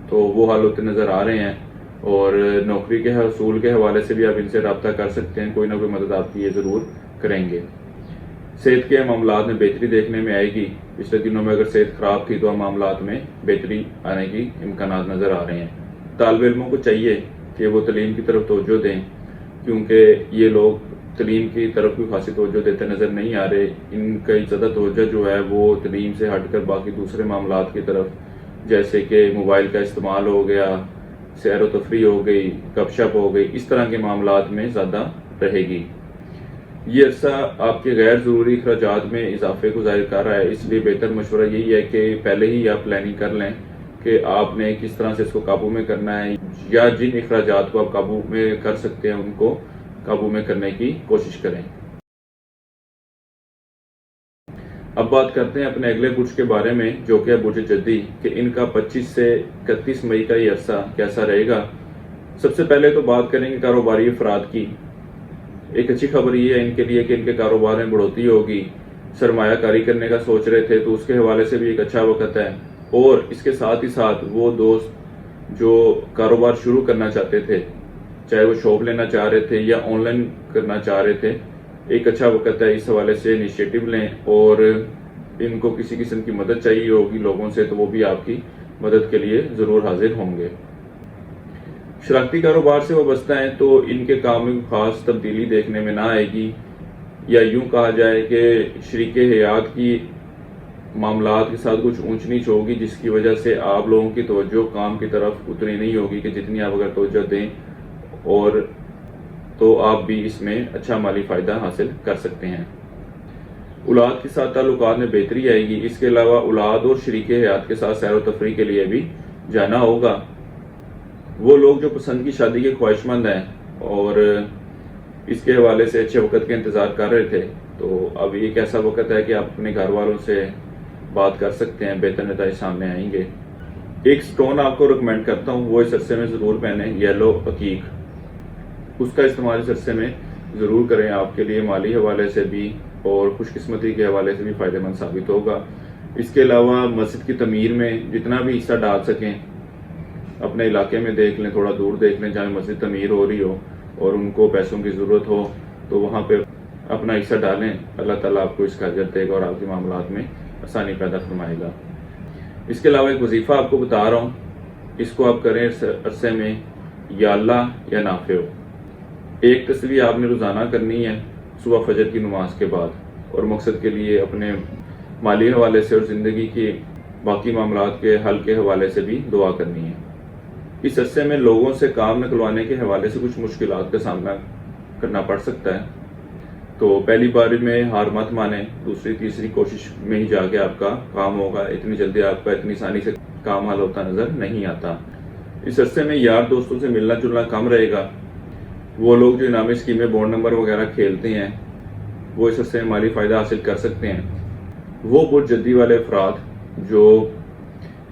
تو وہ حل ہوتے نظر آ رہے ہیں، اور نوکری کے حصول کے حوالے سے بھی آپ ان سے رابطہ کر سکتے ہیں، کوئی نہ کوئی مدد آپ کی یہ ضرور کریں گے۔ صحت کے معاملات میں بہتری دیکھنے میں آئے گی۔ پچھلے دنوں میں اگر صحت خراب تھی تو اب معاملات میں بہتری آنے کی امکانات نظر آ رہے ہیں۔ طالب علموں کو چاہیے کہ وہ تعلیم کی طرف توجہ دیں، کیونکہ یہ لوگ تعلیم کی طرف کوئی خاصی توجہ دیتے نظر نہیں آ رہے۔ ان کا زیادہ توجہ جو ہے وہ تعلیم سے ہٹ کر باقی دوسرے معاملات کی طرف، جیسے کہ موبائل کا استعمال ہو گیا، سیر و تفریح ہو گئی، گپ شپ ہو گئی، اس طرح کے معاملات میں زیادہ رہے گی۔ یہ عرصہ آپ کے غیر ضروری اخراجات میں اضافے کو ظاہر کر رہا ہے، اس لیے بہتر مشورہ یہی ہے کہ پہلے ہی آپ پلاننگ کر لیں کہ آپ نے کس طرح سے اس کو قابو میں کرنا ہے، یا جن اخراجات کو آپ قابو میں کر سکتے ہیں ان کو قابو میں کرنے کی کوشش کریں۔ اب بات کرتے ہیں اپنے اگلے برج کے بارے میں، جو کہ ہے برج جدی، کہ ان کا 25 سے 31 مئی کا یہ عرصہ کیسا رہے گا۔ سب سے پہلے تو بات کریں گے کاروباری افراد کی۔ ایک اچھی خبر یہ ہے ان کے لیے کہ ان کے کاروبار میں بڑھوتری ہوگی۔ سرمایہ کاری کرنے کا سوچ رہے تھے تو اس کے حوالے سے بھی ایک اچھا وقت ہے، اور اس کے ساتھ ہی ساتھ وہ دوست جو کاروبار شروع کرنا چاہتے تھے، چاہے وہ شاپ لینا چاہ رہے تھے یا آن لائن کرنا چاہ رہے تھے، ایک اچھا وقت ہے۔ اس حوالے سے انیشیٹو لیں، اور ان کو کسی قسم کی مدد چاہیے ہوگی لوگوں سے تو وہ بھی آپ کی مدد کے لیے ضرور حاضر ہوں گے۔ شراکتی کاروبار سے وابستہ ہیں تو ان کے کام میں خاص تبدیلی دیکھنے میں نہ آئے گی، یا یوں کہا جائے کہ شریک حیات کی معاملات کے ساتھ کچھ اونچ نیچ ہوگی، جس کی وجہ سے آپ لوگوں کی توجہ کام کی طرف اتنی نہیں ہوگی کہ جتنی آپ اگر توجہ دیں، اور تو آپ بھی اس میں اچھا مالی فائدہ حاصل کر سکتے ہیں۔ اولاد کے ساتھ تعلقات میں بہتری آئے گی۔ اس کے علاوہ اولاد اور شریک حیات کے ساتھ سیر و تفریح کے لیے بھی جانا ہوگا۔ وہ لوگ جو پسند کی شادی کے خواہش مند ہیں اور اس کے حوالے سے اچھے وقت کا انتظار کر رہے تھے، تو اب ایک ایسا وقت ہے کہ آپ اپنے گھر والوں سے بات کر سکتے ہیں، بہتر نتائج سامنے آئیں گے۔ ایک سٹون آپ کو ریکمینڈ کرتا ہوں، وہ اس عرصے میں ضرور پہنیں، یلو عقیق۔ اس کا استعمال اس عرصے میں ضرور کریں، آپ کے لیے مالی حوالے سے بھی اور خوش قسمتی کے حوالے سے بھی فائدہ مند ثابت ہوگا۔ اس کے علاوہ مسجد کی تعمیر میں جتنا بھی حصہ ڈال سکیں، اپنے علاقے میں دیکھ لیں، تھوڑا دور دیکھ لیں جہاں مسجد تعمیر ہو رہی ہو اور ان کو پیسوں کی ضرورت ہو تو وہاں پہ اپنا حصہ ڈالیں۔ اللہ تعالیٰ آپ کو اس کا اجر دے گا اور آپ کے معاملات میں آسانی پیدا فرمائے گا۔ اس کے علاوہ ایک وظیفہ آپ کو بتا رہا ہوں، اس کو آپ کریں اس عرصے میں، یا اللہ یا نافع ہو۔ ایک تسبیح آپ نے روزانہ کرنی ہے صبح فجر کی نماز کے بعد، اور مقصد کے لیے اپنے مالی حوالے سے اور زندگی کے باقی معاملات کے حل کے حوالے سے بھی دعا کرنی ہے۔ اس عرصے میں لوگوں سے کام نکلوانے کے حوالے سے کچھ مشکلات کا سامنا کرنا پڑ سکتا ہے، تو پہلی باری میں ہار مت مانیں، دوسری تیسری کوشش میں ہی جا کے آپ کا کام ہوگا۔ اتنی جلدی آپ کا اتنی آسانی سے کام حل ہوتا نظر نہیں آتا۔ اس عرصے میں یار دوستوں سے ملنا جلنا کم رہے گا۔ وہ لوگ جو انعامی اسکیمیں بونڈ نمبر وغیرہ کھیلتے ہیں وہ اس عرصے میں مالی فائدہ حاصل کر سکتے ہیں۔ وہ برج جدی والے افراد جو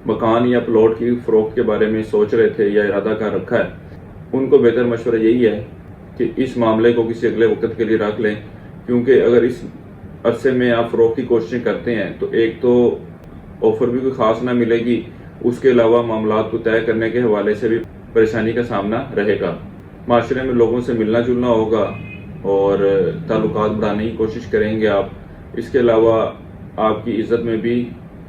مکان یا پلاٹ کی فروخت کے بارے میں سوچ رہے تھے یا ارادہ کر رکھا ہے، ان کو بہتر مشورہ یہی ہے کہ اس معاملے کو کسی اگلے وقت کے لیے رکھ لیں، کیونکہ اگر اس عرصے میں آپ فروخت کی کوششیں کرتے ہیں تو ایک تو آفر بھی کوئی خاص نہ ملے گی، اس کے علاوہ معاملات کو طے کرنے کے حوالے سے بھی پریشانی کا سامنا رہے گا، معاشرے میں لوگوں سے ملنا جلنا ہوگا اور تعلقات بڑھانے کی کوشش کریں گے آپ، اس کے علاوہ آپ کی عزت میں بھی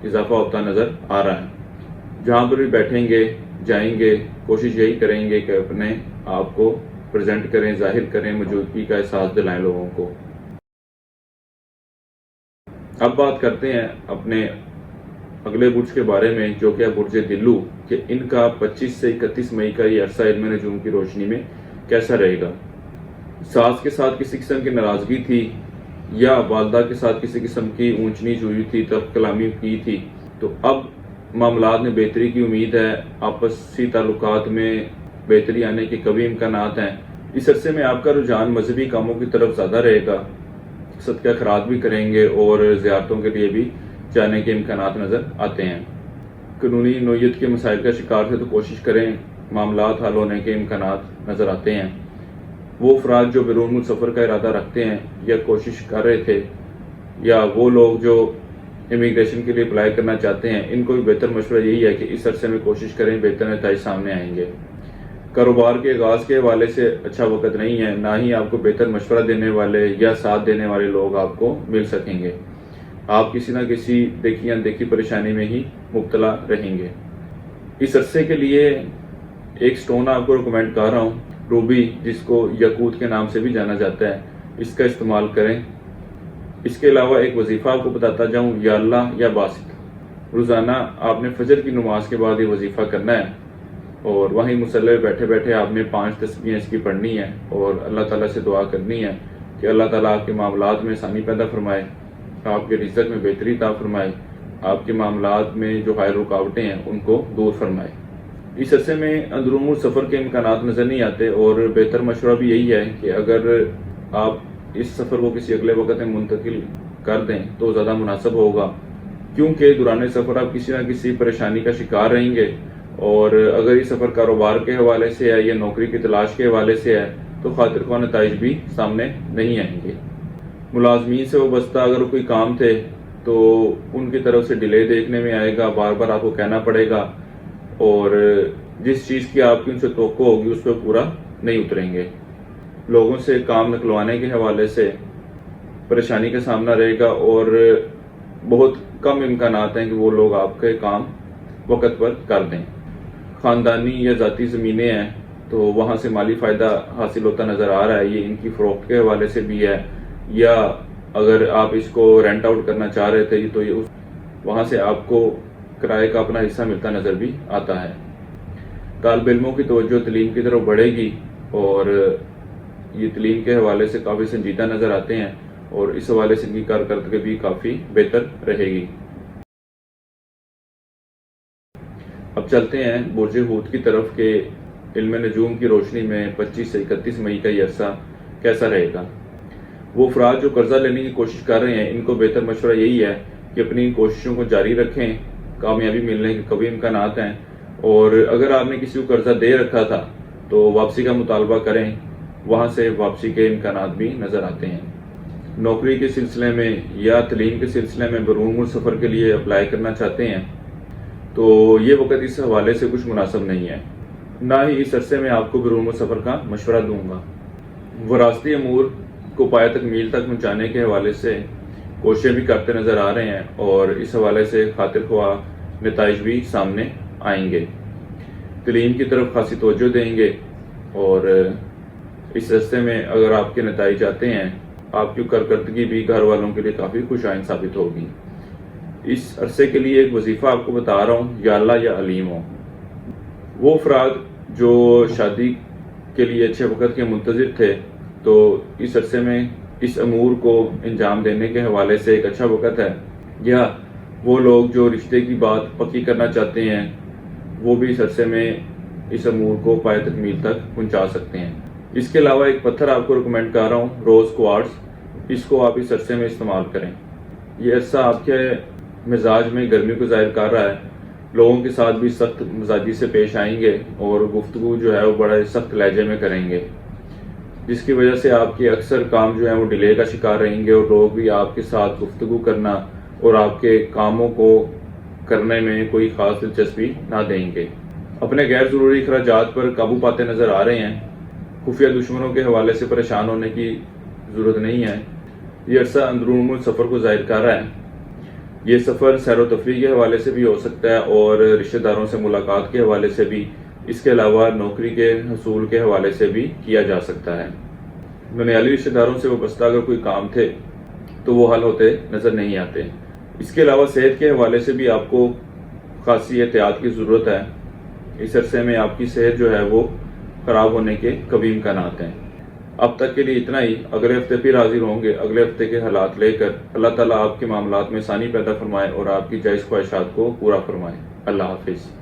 اضافہ ہوتا نظر آ رہا ہے۔ جہاں پر بھی بیٹھیں گے جائیں گے کوشش یہی کریں گے کہ اپنے آپ کو پریزنٹ کریں، ظاہر کریں، موجودگی کا احساس دلائیں لوگوں کو۔ اب بات کرتے ہیں اپنے اگلے برج کے بارے میں، جو کہ برج دلو، کہ ان کا 25 سے 31 مئی کا یہ عرصہ علم نجوم کی روشنی میں کیسا رہے گا۔ ساس کے ساتھ کسی قسم کی ناراضگی تھی یا والدہ کے ساتھ کسی قسم کی اونچ نیچ ہوئی تھی، تلخ کلامی کی تھی، تو اب معاملات میں بہتری کی امید ہے، آپسی تعلقات میں بہتری آنے کے قوی امکانات ہیں۔ اس عرصے میں آپ کا رجحان مذہبی کاموں کی طرف زیادہ رہے گا، صدقہ خیرات بھی کریں گے اور زیارتوں کے لیے بھی جانے کے امکانات نظر آتے ہیں۔ قانونی نوعیت کے مسائل کا شکار تھے تو کوشش کریں، معاملات حل ہونے کے امکانات نظر آتے ہیں۔ وہ افراد جو بیرون ملک سفر کا ارادہ رکھتے ہیں یا کوشش کر رہے تھے، یا وہ لوگ جو امیگریشن کے لیے اپلائی کرنا چاہتے ہیں، ان کو بھی بہتر مشورہ یہی ہے کہ اس عرصے میں کوشش کریں، بہتر نتائج سامنے آئیں گے۔ کاروبار کے آغاز کے حوالے سے اچھا وقت نہیں ہے، نہ ہی آپ کو بہتر مشورہ دینے والے یا ساتھ دینے والے لوگ آپ کو مل سکیں گے، آپ کسی نہ کسی دیکھی اندیکھی پریشانی میں ہی مبتلا رہیں گے۔ اس عرصے کے لیے ایک سٹون آپ کو ریکمینڈ کر رہا ہوں، روبی، جس کو یاقوت کے نام سے بھی جانا جاتا ہے، اس کا استعمال کریں۔ اس کے علاوہ ایک وظیفہ آپ کو بتاتا جاؤں، یا اللہ یا باسط، روزانہ آپ نے فجر کی نماز کے بعد یہ وظیفہ کرنا ہے، اور وہیں مصلی بیٹھے بیٹھے آپ نے 5 تسبیحیں اس کی پڑھنی ہے اور اللہ تعالیٰ سے دعا کرنی ہے کہ اللہ تعالیٰ آپ کے معاملات میں آسانی پیدا فرمائے، آپ کے رزق میں بہتری عطا فرمائے، آپ کے معاملات میں جو حائل رکاوٹیں ہیں ان کو دور فرمائے۔ اس عرصے میں اندرون ملک سفر کے امکانات نظر نہیں آتے، اور بہتر مشورہ بھی یہی ہے کہ اگر آپ اس سفر کو کسی اگلے وقت میں منتقل کر دیں تو زیادہ مناسب ہوگا، کیونکہ دوران سفر آپ کسی نہ کسی پریشانی کا شکار رہیں گے، اور اگر یہ سفر کاروبار کے حوالے سے ہے یا نوکری کی تلاش کے حوالے سے ہے تو خاطر خواہ نتائج بھی سامنے نہیں آئیں گے۔ ملازمین سے وابستہ اگر کوئی کام تھے تو ان کی طرف سے ڈیلے دیکھنے میں آئے گا، بار بار آپ کو کہنا پڑے گا، اور جس چیز کی آپ کی ان سے توقع ہوگی اس پہ پورا نہیں اتریں گے۔ لوگوں سے کام نکلوانے کے حوالے سے پریشانی کا سامنا رہے گا، اور بہت کم امکانات ہیں کہ وہ لوگ آپ کے کام وقت پر کر دیں۔ خاندانی یا ذاتی زمینیں ہیں تو وہاں سے مالی فائدہ حاصل ہوتا نظر آ رہا ہے، یہ ان کی فروخت کے حوالے سے بھی ہے، یا اگر آپ اس کو رینٹ آؤٹ کرنا چاہ رہے تھے تو یہ وہاں سے آپ کو کرائے کا اپنا حصہ ملتا نظر بھی آتا ہے۔ طالب علموں کی توجہ تعلیم کی طرف بڑھے گی، اور یہ تعلیم کے حوالے سے کافی سنجیدہ نظر آتے ہیں، اور اس حوالے سے ان کی کارکردگی بھی کافی بہتر رہے گی۔ اب چلتے ہیں برج حوت کی طرف کہ علم نجوم کی روشنی میں 25 سے 31 مئی کا یہ عرصہ کیسا رہے گا۔ وہ افراد جو قرضہ لینے کی کوشش کر رہے ہیں، ان کو بہتر مشورہ یہی ہے کہ اپنی کوششوں کو جاری رکھیں، کامیابی ملنے کے قوی امکانات ہیں، اور اگر آپ نے کسی کو قرضہ دے رکھا تھا تو واپسی کا مطالبہ کریں، وہاں سے واپسی کے امکانات بھی نظر آتے ہیں۔ نوکری کے سلسلے میں یا تعلیم کے سلسلے میں بیرون ملک سفر کے لیے اپلائی کرنا چاہتے ہیں تو یہ وقت اس حوالے سے کچھ مناسب نہیں ہے، نہ ہی اس عرصے میں آپ کو بیرون ملک سفر کا مشورہ دوں گا۔ وراثتی امور کو پایہ تکمیل تک پہنچانے کے حوالے سے کوششیں بھی کرتے نظر آ رہے ہیں، اور اس حوالے سے خاطر خواہ نتائج بھی سامنے آئیں گے۔ تعلیم کی طرف خاصی توجہ دیں گے، اور اس عرصے میں اگر آپ کے نتائج آتے ہیں، آپ کی کارکردگی بھی گھر والوں کے لیے کافی خوش آئند ثابت ہوگی۔ اس عرصے کے لیے ایک وظیفہ آپ کو بتا رہا ہوں، یا اللہ یا علیم ہو۔ وہ افراد جو شادی کے لیے اچھے وقت کے منتظر تھے تو اس عرصے میں اس امور کو انجام دینے کے حوالے سے ایک اچھا وقت ہے، یا وہ لوگ جو رشتے کی بات پکی کرنا چاہتے ہیں وہ بھی اس عرصے میں اس امور کو پایہ تکمیل تک پہنچا سکتے ہیں۔ اس کے علاوہ ایک پتھر آپ کو ریکمینڈ کر رہا ہوں، روز کوارٹز، اس کو آپ اس عرصے میں استعمال کریں۔ یہ عرصہ آپ کے مزاج میں گرمی کو ظاہر کر رہا ہے، لوگوں کے ساتھ بھی سخت مزاجی سے پیش آئیں گے اور گفتگو جو ہے وہ بڑا سخت لہجے میں کریں گے، جس کی وجہ سے آپ کے اکثر کام جو ہیں وہ ڈیلے کا شکار رہیں گے اور لوگ بھی آپ کے ساتھ گفتگو کرنا اور آپ کے کاموں کو کرنے میں کوئی خاص دلچسپی نہ دیں گے۔ اپنے غیر ضروری اخراجات پر قابو پاتے نظر آ رہے ہیں۔ خفیہ دشمنوں کے حوالے سے پریشان ہونے کی ضرورت نہیں ہے۔ یہ عرصہ اندرون ملک سفر کو ظاہر کر رہا ہے۔ یہ سفر سیر و تفریح کے حوالے سے بھی ہو سکتا ہے اور رشتہ داروں سے ملاقات کے حوالے سے بھی، اس کے علاوہ نوکری کے حصول کے حوالے سے بھی کیا جا سکتا ہے۔ ننیالی رشتہ داروں سے وابستہ اگر کوئی کام تھے تو وہ حل ہوتے نظر نہیں آتے۔ اس کے علاوہ صحت کے حوالے سے بھی آپ کو خاصی احتیاط کی ضرورت ہے۔ اس عرصے میں آپ کی صحت جو ہے وہ خراب ہونے کے قوی امکانات ہیں۔ اب تک کے لیے اتنا ہی۔ اگلے ہفتے پھر حاضر ہوں گے اگلے ہفتے کے حالات لے کر۔ اللہ تعالیٰ آپ کے معاملات میں آسانی پیدا فرمائے اور آپ کی جائز خواہشات کو پورا فرمائے۔ اللہ حافظ۔